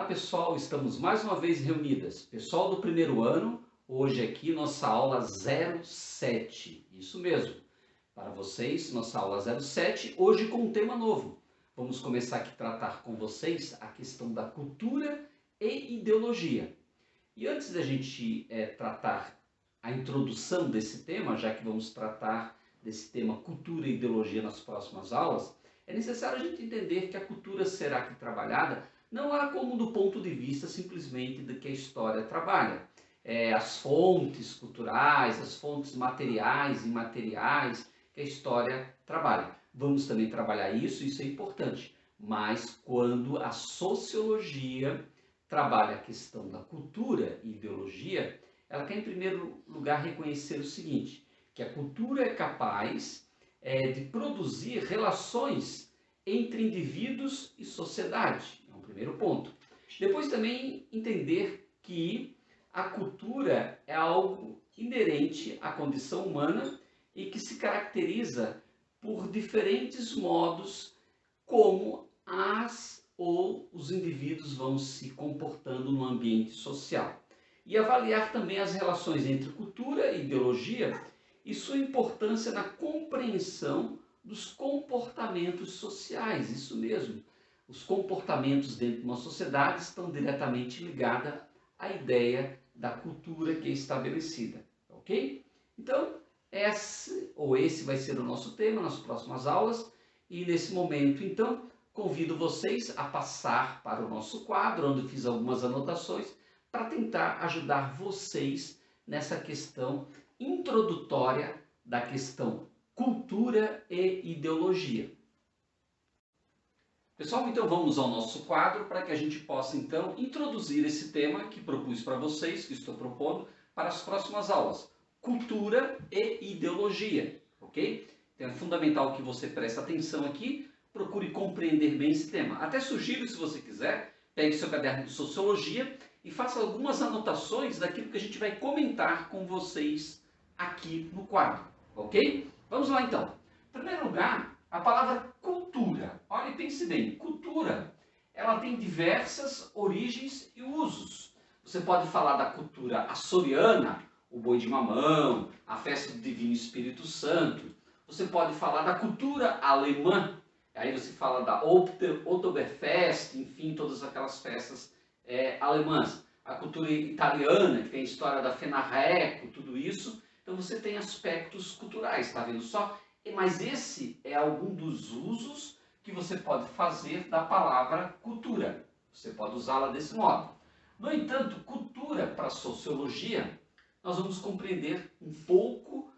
Olá pessoal, estamos mais uma vez reunidas. Pessoal do primeiro ano, hoje aqui nossa aula 07. Isso mesmo, para vocês, nossa aula 07, hoje com um tema novo. Vamos começar aqui a tratar com vocês a questão da cultura e ideologia. E antes da gente tratar a introdução desse tema, já que vamos tratar desse tema cultura e ideologia nas próximas aulas, é necessário a gente entender que a cultura será aqui trabalhada não é como do ponto de vista simplesmente do que a história trabalha. As fontes culturais, as fontes materiais e imateriais que a história trabalha. Vamos também trabalhar isso é importante. Mas quando a sociologia trabalha a questão da cultura e ideologia, ela quer em primeiro lugar reconhecer o seguinte, que a cultura é capaz de produzir relações entre indivíduos e sociedade. É um primeiro ponto. Depois também entender que a cultura é algo inerente à condição humana e que se caracteriza por diferentes modos como as ou os indivíduos vão se comportando no ambiente social. E avaliar também as relações entre cultura e ideologia e sua importância na compreensão dos comportamentos sociais, isso mesmo. Os comportamentos dentro de uma sociedade estão diretamente ligados à ideia da cultura que é estabelecida, ok? Então, esse vai ser o nosso tema nas próximas aulas e nesse momento, então, convido vocês a passar para o nosso quadro, onde fiz algumas anotações, para tentar ajudar vocês nessa questão introdutória da questão cultura e ideologia. Pessoal, então vamos ao nosso quadro para que a gente possa então introduzir esse tema que propus para vocês, que estou propondo para as próximas aulas. Cultura e ideologia, ok? Então é fundamental que você preste atenção aqui, procure compreender bem esse tema. Até sugiro, se você quiser, pegue seu caderno de sociologia e faça algumas anotações daquilo que a gente vai comentar com vocês aqui no quadro, ok? Vamos lá então. Em primeiro lugar, a palavra cultura. Olha e pense bem, cultura, ela tem diversas origens e usos. Você pode falar da cultura açoriana, o boi de mamão, a festa do Divino Espírito Santo. Você pode falar da cultura alemã, aí você fala da Oktoberfest, enfim, todas aquelas festas alemãs. A cultura italiana, que tem a história da Fenarreco, tudo isso. Então você tem aspectos culturais, está vendo só? Mas esse é algum dos usos que você pode fazer da palavra cultura. Você pode usá-la desse modo. No entanto, cultura para a sociologia, nós vamos compreender um pouco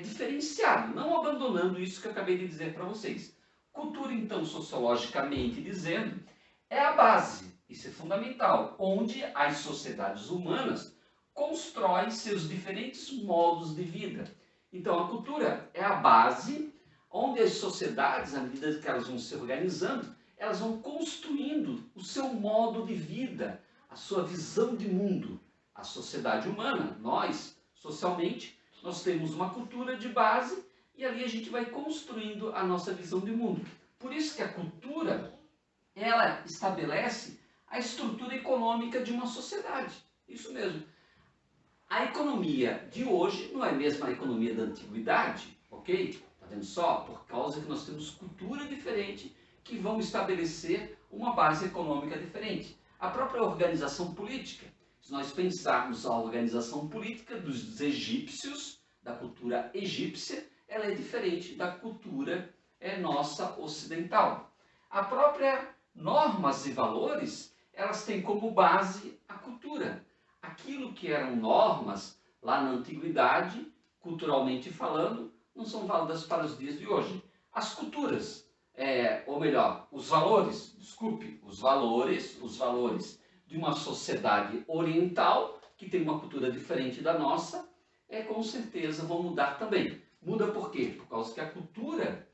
diferenciado, não abandonando isso que eu acabei de dizer para vocês. Cultura, então, sociologicamente dizendo, é a base, isso é fundamental, onde as sociedades humanas constroem seus diferentes modos de vida. Então, a cultura é a base onde as sociedades, à medida que elas vão se organizando, elas vão construindo o seu modo de vida, a sua visão de mundo. A sociedade humana, nós, socialmente, nós temos uma cultura de base e ali a gente vai construindo a nossa visão de mundo. Por isso que a cultura, ela estabelece a estrutura econômica de uma sociedade. Isso mesmo. A economia de hoje não é mesmo a economia da antiguidade, ok? Está vendo só? Por causa que nós temos cultura diferente que vão estabelecer uma base econômica diferente. A própria organização política, se nós pensarmos a organização política dos egípcios, da cultura egípcia, ela é diferente da cultura nossa ocidental. A própria normas e valores, elas têm como base a cultura. Aquilo que eram normas lá na antiguidade, culturalmente falando, não são válidas para os dias de hoje. As culturas, ou melhor, os valores de uma sociedade oriental, que tem uma cultura diferente da nossa, com certeza vão mudar também. Muda por quê? Por causa que a cultura,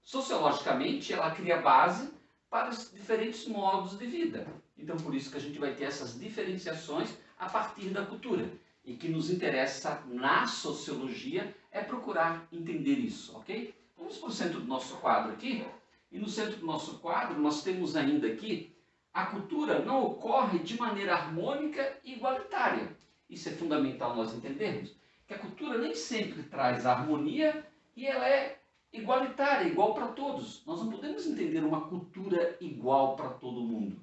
sociologicamente, ela cria base para os diferentes modos de vida. Então, por isso que a gente vai ter essas diferenciações a partir da cultura. E que nos interessa na sociologia é procurar entender isso, ok? Vamos para o centro do nosso quadro aqui. E no centro do nosso quadro nós temos ainda aqui A cultura não ocorre de maneira harmônica e igualitária. Isso é fundamental nós entendermos, que a cultura nem sempre traz harmonia e ela é igualitária, igual para todos. Nós não podemos entender uma cultura igual para todo mundo.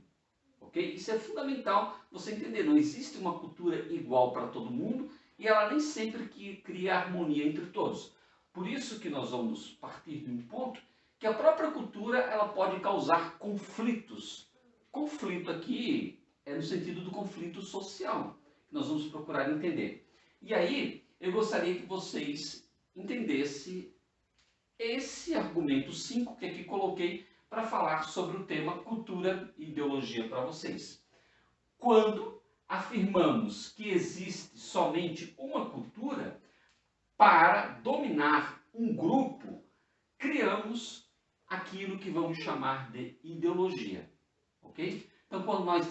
Ok? Isso é fundamental você entender. Não existe uma cultura igual para todo mundo e ela nem sempre cria harmonia entre todos. Por isso que nós vamos partir de um ponto que a própria cultura ela pode causar conflitos. Conflito aqui é no sentido do conflito social, que nós vamos procurar entender. E aí, eu gostaria que vocês entendessem esse argumento 5 que aqui coloquei para falar sobre o tema cultura e ideologia para vocês. Quando afirmamos que existe somente uma cultura, para dominar um grupo, criamos aquilo que vamos chamar de ideologia. Ok? Então, quando nós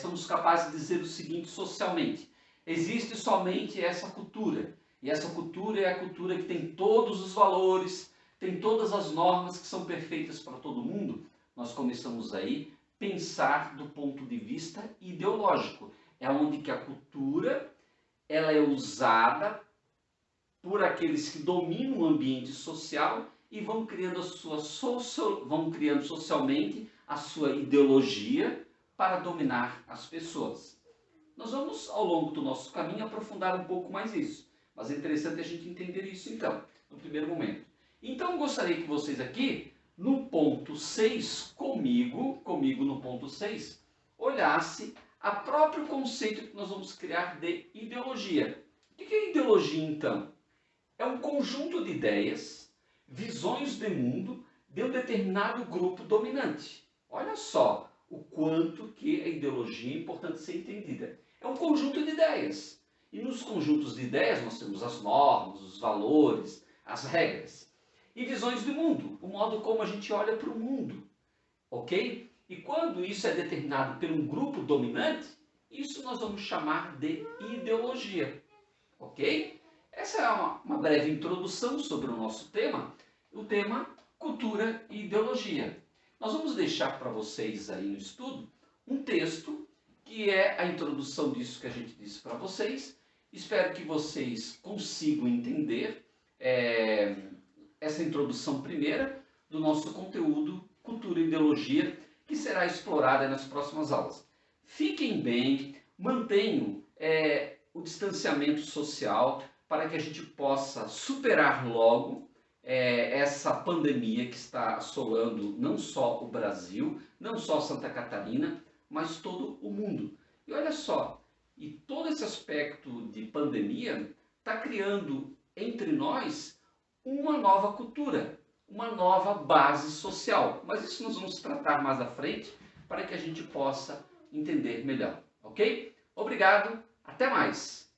somos capazes de dizer o seguinte socialmente, existe somente essa cultura, e essa cultura é a cultura que tem todos os valores, tem todas as normas que são perfeitas para todo mundo, nós começamos aí a pensar do ponto de vista ideológico. É onde que a cultura ela é usada por aqueles que dominam o ambiente social e vão criando socialmente a sua ideologia para dominar as pessoas. Nós vamos, ao longo do nosso caminho, aprofundar um pouco mais isso. Mas é interessante a gente entender isso, então, no primeiro momento. Então, eu gostaria que vocês aqui, no ponto 6, comigo no ponto 6, olhasse a próprio conceito que nós vamos criar de ideologia. O que é ideologia, então? É um conjunto de ideias, visões de mundo de um determinado grupo dominante. Olha só o quanto que a ideologia é importante ser entendida. É um conjunto de ideias. E nos conjuntos de ideias nós temos as normas, os valores, as regras. E visões de mundo, o modo como a gente olha para o mundo. Ok? E quando isso é determinado por um grupo dominante, isso nós vamos chamar de ideologia. Ok? Essa é uma breve introdução sobre o nosso tema, o tema cultura e ideologia. Nós vamos deixar para vocês aí no estudo um texto que é a introdução disso que a gente disse para vocês. Espero que vocês consigam entender essa introdução primeira do nosso conteúdo cultura e ideologia, que será explorada nas próximas aulas. Fiquem bem, mantenham o distanciamento social para que a gente possa superar logo essa pandemia que está assolando não só o Brasil, não só Santa Catarina, mas todo o mundo. E olha só, e todo esse aspecto de pandemia está criando entre nós uma nova cultura, uma nova base social. Mas isso nós vamos tratar mais à frente para que a gente possa entender melhor, ok? Obrigado, até mais!